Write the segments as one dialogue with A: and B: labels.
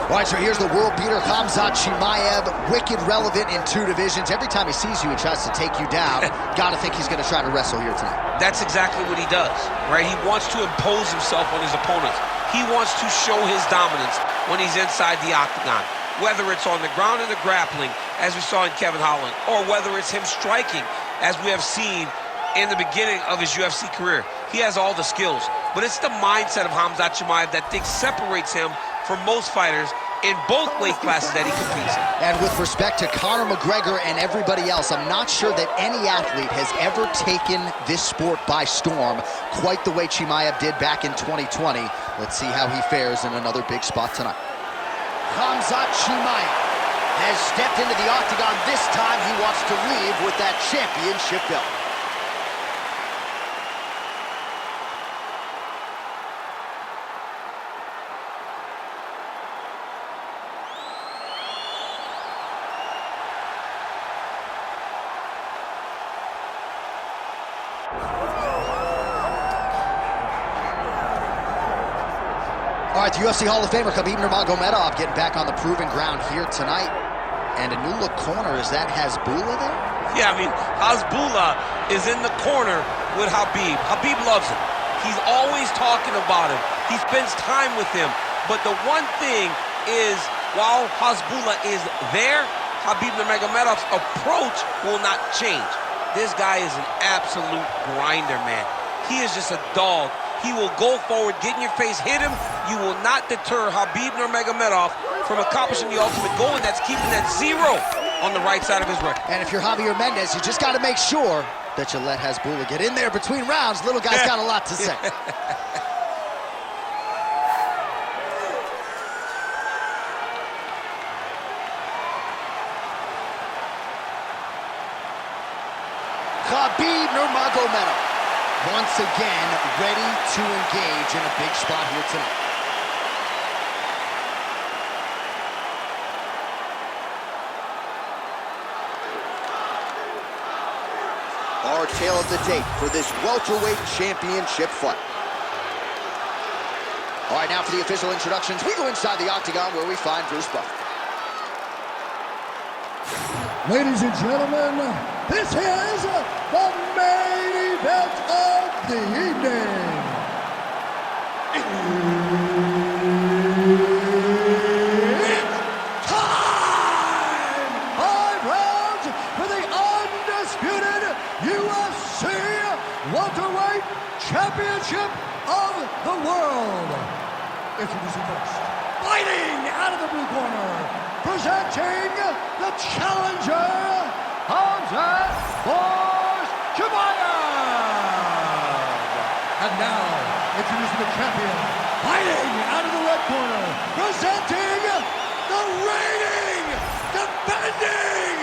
A: All right, so here's the world beater, Khamzat Chimaev, wicked relevant in 2 divisions. Every time he sees you, he tries to take you down. Gotta think he's gonna try to wrestle here tonight.
B: That's exactly what he does, right? He wants to impose himself on his opponents. He wants to show his dominance when he's inside the octagon, whether it's on the ground in the grappling, as we saw in Kevin Holland, or whether it's him striking, as we have seen in the beginning of his UFC career. He has all the skills, but it's the mindset of Khamzat Chimaev that separates him from most fighters in both weight classes that he competes in.
A: And with respect to Conor McGregor and everybody else, I'm not sure that any athlete has ever taken this sport by storm quite the way Chimaev did back in 2020. Let's see how he fares in another big spot tonight. Khamzat Chimaev has stepped into the octagon. This time he wants to leave with that championship belt. All right, the UFC Hall of Famer Khabib Nurmagomedov getting back on the proven ground here tonight. And a new look corner, is that Hasbulla there?
B: Yeah, I mean, Hasbulla is in the corner with Khabib. Khabib loves him. He's always talking about him. He spends time with him. But the one thing is, while Hasbulla is there, Khabib Nurmagomedov's approach will not change. This guy is an absolute grinder, man. He is just a dog. He will go forward, get in your face, hit him. You will not deter Khabib Nurmagomedov from accomplishing the ultimate goal, and that's keeping that 0 on the right side of his record.
A: And if you're Javier Mendez, you just got to make sure that you let Hasbulla get in there between rounds. Little guy's got a lot to say. Khabib Nurmagomedov, once again, ready to engage in a big spot here tonight. Our tale of the tape for this welterweight championship fight. All right, now for the official introductions, we go inside the octagon where we find Bruce Buffer.
C: Ladies and gentlemen, this is the main event of the evening. It's time! 5 rounds for the undisputed UFC welterweight championship of the world. Introducing first, fighting out of the blue corner, presenting the challenger, Khamzat Chimaev. And now, introducing the champion, fighting out of the red corner, presenting the reigning, defending,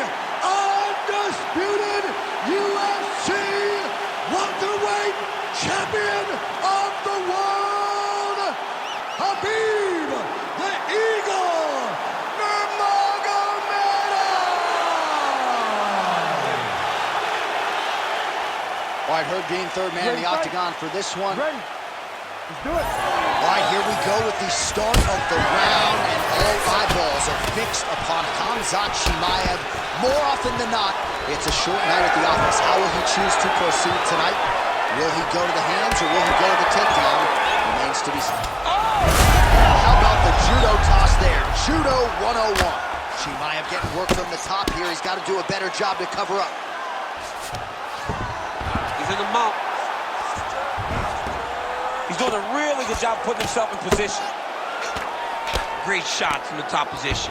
C: undisputed UFC welterweight champion of the world, Khabib the Eagle All right, Herb Dean, third man in the octagon for this one. Ready? Let's do it.
A: All right, here we go with the start of the round, and all eyeballs are fixed upon Khamzat Chimaev. More often than not, it's a short night at the office. How will he choose to proceed tonight? Will he go to the hands or will he go to the takedown? Remains to be seen. How about the judo toss there? Judo 101. Chimaev getting work from the top here. He's got to do a better job to cover up.
B: He's in the mount. He's doing a really good job putting himself in position. Great shot from the top position.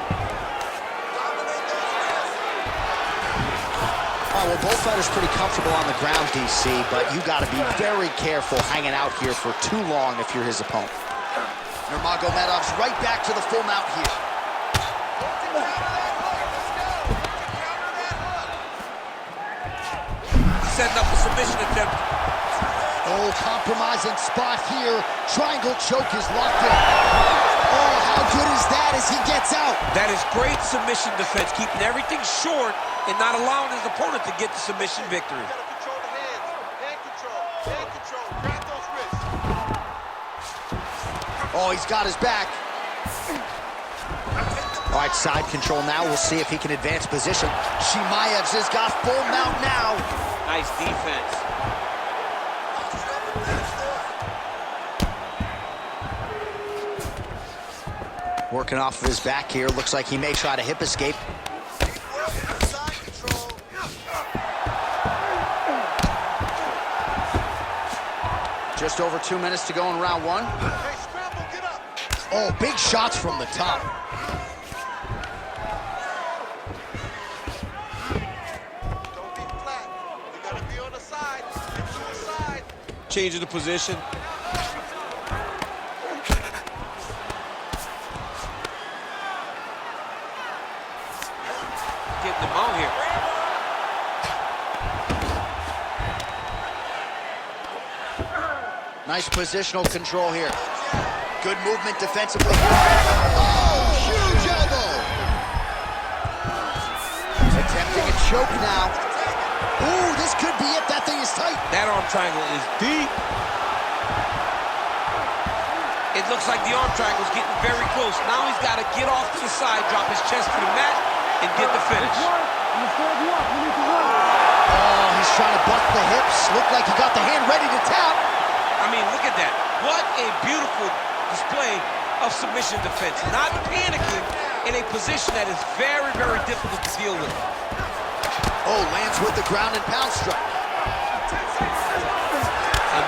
A: All right, well, both fighters pretty comfortable on the ground, DC, but you got to be very careful hanging out here for too long if you're his opponent. Nurmagomedov's right back to the full mount here.
B: Setting up a submission attempt.
A: Oh, compromising spot here. Triangle choke is locked in. Oh, how good is that as he gets out?
B: That is great submission defense, keeping everything short and not allowing his opponent to get the submission victory.
D: You gotta control the hands. Hand control. Hand control. Grab those wrists.
A: Oh, he's got his back. All right, side control now. We'll see if he can advance position. Chimaev's has got full mount now.
B: Nice defense.
A: Working off of his back here. Looks like he may try to hip escape. Just over 2 minutes to go in round one.
D: Hey, scramble, get up.
A: Oh, big shots from the top.
D: Don't be flat. You gotta be on the side. Get to the side.
B: Changing the position. Getting them out here.
A: Nice positional control here. Good movement defensively. Oh, huge elbow. Attempting a choke now. Ooh, this could be it. That thing is tight.
B: That arm triangle is deep. It looks like the arm triangle is getting very close. Now he's got to get off to the side, drop his chest to the mat, and get the finish.
A: Oh, he's trying to buck the hips. Looked like he got the hand ready to tap.
B: I mean, look at that. What a beautiful display of submission defense. Not panicking in a position that is very, very difficult to deal with.
A: Oh, lands with the ground and pound strike.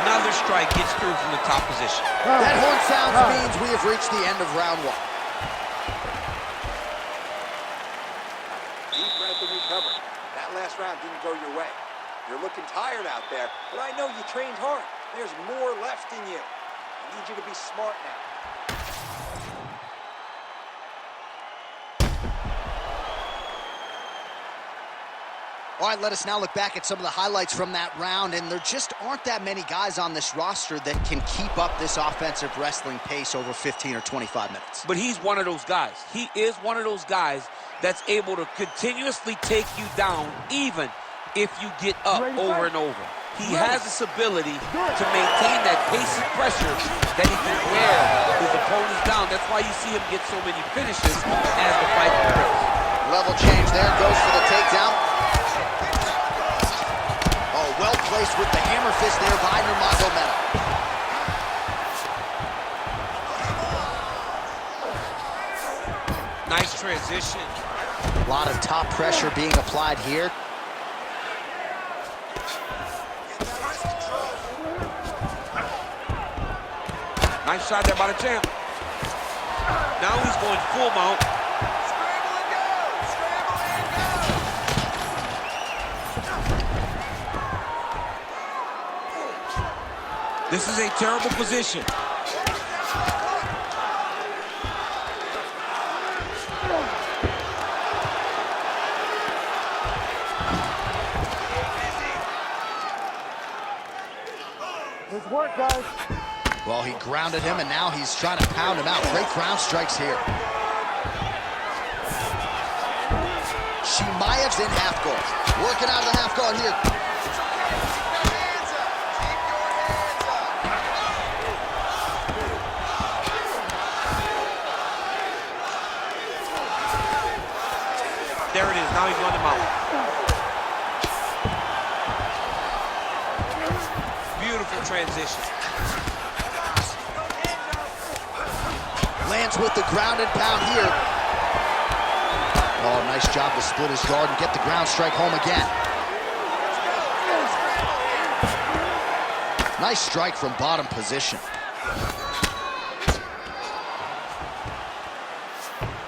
B: Another strike gets through from the top position.
A: That horn sounds means we have reached the end of round one.
E: Deep breath and recover. That last round didn't go your way. You're looking tired out there, but I know you trained hard. There's more left in you. I need you to be smart now.
A: All right, let us now look back at some of the highlights from that round, and there just aren't that many guys on this roster that can keep up this offensive wrestling pace over 15 or 25 minutes.
B: But he's one of those guys. He is one of those guys that's able to continuously take you down even if you get up over and over. He has this ability to maintain that pace and pressure that he can wear his opponents down. That's why you see him get so many finishes as the fight progresses.
A: Level change there, goes for the takedown. Oh, well placed with the hammer fist there by Nurmagomedov.
B: Nice transition.
A: A lot of top pressure being applied here.
B: Nice shot there by the champ. Now he's going full mount.
D: Scramble and go. Scramble and go.
B: This is a terrible position.
C: Good work, guys.
A: Well, he grounded him, and now he's trying to pound him out. Great ground strikes here. Chimaev's in half guard. Working out of the half guard here.
D: Hands up. Keep your hands up.
B: There it is. Now he's on the mount. Beautiful transition.
A: Lands with the ground and pound here. Oh, nice job to split his guard and get the ground strike home again. Nice strike from bottom position.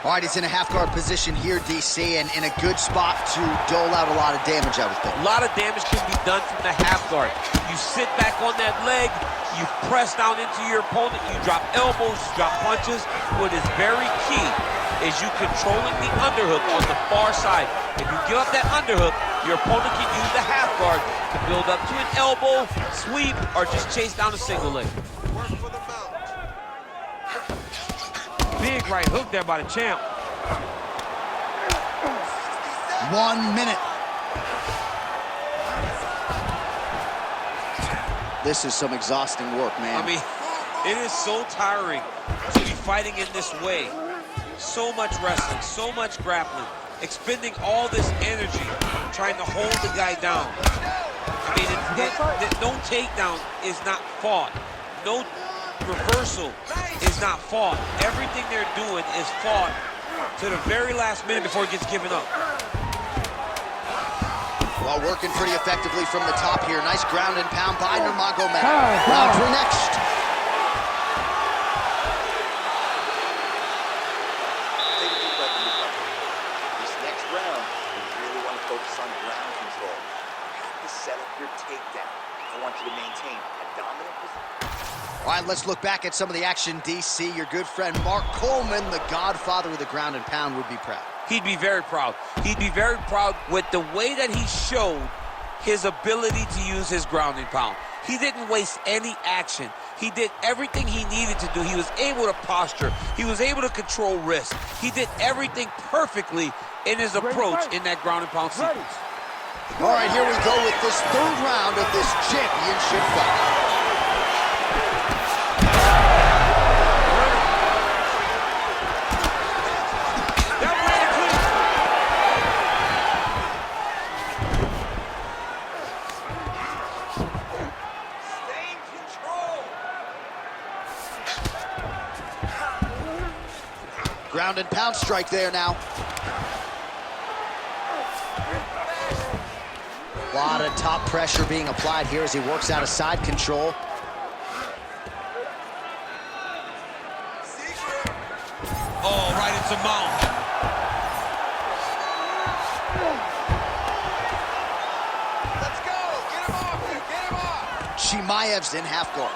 A: All right, he's in a half guard position here, DC, and in a good spot to dole out a lot of damage, I would think.
B: A lot of damage can be done from the half guard. You sit back on that leg, you press down into your opponent, you drop elbows, you drop punches. What is very key is you controlling the underhook on the far side. If you give up that underhook, your opponent can use the half guard to build up to an elbow, sweep, or just chase down a single leg.
D: Work for the mount.
B: Big right hook there by the champ.
A: 1 minute. This is some exhausting work, man.
B: I mean, it is so tiring to be fighting in this way. so much wrestling, so much grappling, expending all this energy trying to hold the guy down. I mean, no takedown is not fought. No reversal is not fought. Everything they're doing is fought to the very last minute before it gets given up.
A: Well, working pretty effectively from the top here. Nice ground and pound by Nurmagomedov. Round 3 next.
E: Take a deep breath and move up. This next round, you really want to focus on ground control. You have to set up your takedown. I want you to maintain a dominant position.
A: All right, let's look back at some of the action, DC. Your good friend Mark Coleman, the godfather of the ground and pound, would be proud.
B: He'd be very proud. He'd be very proud with the way that he showed his ability to use his ground and pound. He didn't waste any action. He did everything he needed to do. He was able to posture. He was able to control wrist. He did everything perfectly in his approach in that ground and pound sequence.
A: All right, here we go with this 3rd round of this championship fight. Ground and pound strike there now. A lot of top pressure being applied here as he works out of side control.
B: Oh, right into mount.
D: Let's go. Get him off here. Get him off.
A: Chimaev's in half guard.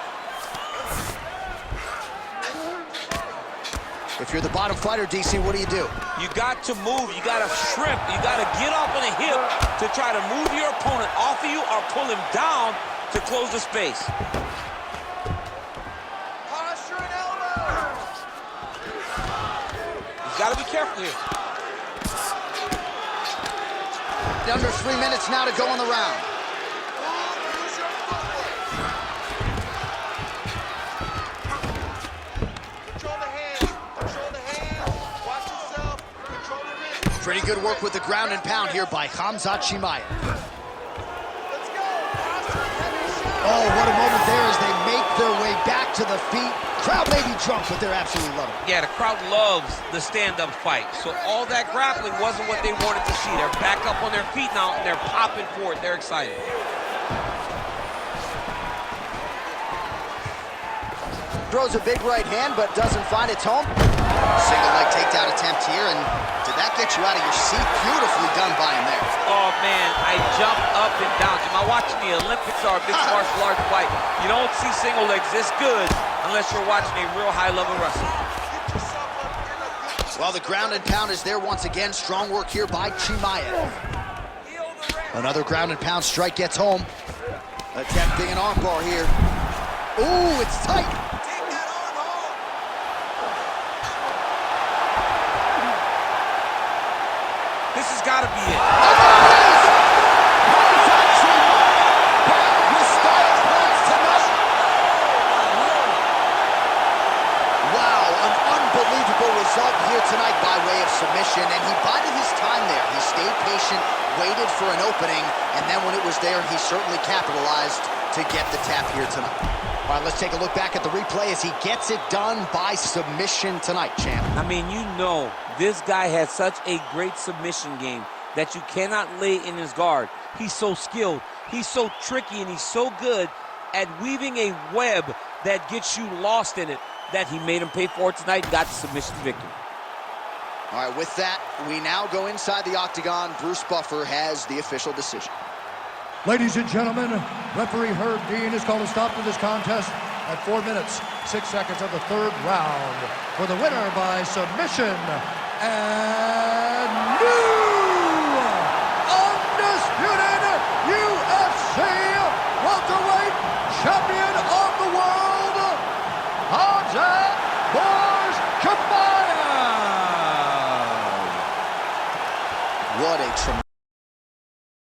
A: If you're the bottom fighter, DC, what do?
B: You got to move. You got to shrimp. You got to get off on a hip to try to move your opponent off of you or pull him down to close the space.
D: Posture and elbow.
B: You got to be careful here.
A: Under 3 minutes now to go in the round.
D: Use your footwork. Control the hands. Control the hands. Watch yourself. Control the wrist.
A: Pretty good work with the ground and pound here by Khamzat Chimaev.
D: Let's go. Posture, heavy shot.
A: Oh, what a moment there as they make their way back to the feet. Crowd may be drunk, but they're absolutely loving it.
B: Yeah, the crowd loves the stand-up fight. So all that grappling wasn't what they wanted to see. They're back up on their feet now, and they're popping for it. They're excited.
A: Throws a big right hand, but doesn't find its home. Single leg takedown attempt here, and did that get you out of your seat? Beautifully done by him there.
B: Oh, man, I jumped up and down. Am I watching the Olympics or a mixed martial arts fight? You don't see single legs this good unless you're watching a real high-level wrestler.
D: Get yourself up in a good.
A: Well, the ground and pound is there once again. Strong work here by Chimaev. Another ground and pound strike gets home. Attempting an armbar here. Ooh, it's tight.
D: Take that arm home.
B: This has got to be it.
A: Wow, an unbelievable result here tonight by way of submission, and he bided his time there. He stayed patient, waited for an opening, and then when it was there, he certainly capitalized to get the tap here tonight. All right, let's take a look back at the replay as he gets it done by submission tonight, champ.
B: I mean, you know, this guy has such a great submission game that you cannot lay in his guard. He's so skilled, he's so tricky, and he's so good at weaving a web that gets you lost in it that he made him pay for it tonight and got the submission victory.
A: All right, with that, we now go inside the octagon. Bruce Buffer has the official decision.
C: Ladies and gentlemen, referee Herb Dean has called a stop to this contest at 4 minutes, 6 seconds of the 3rd round for the winner by submission and new undisputed UFC welterweight champion.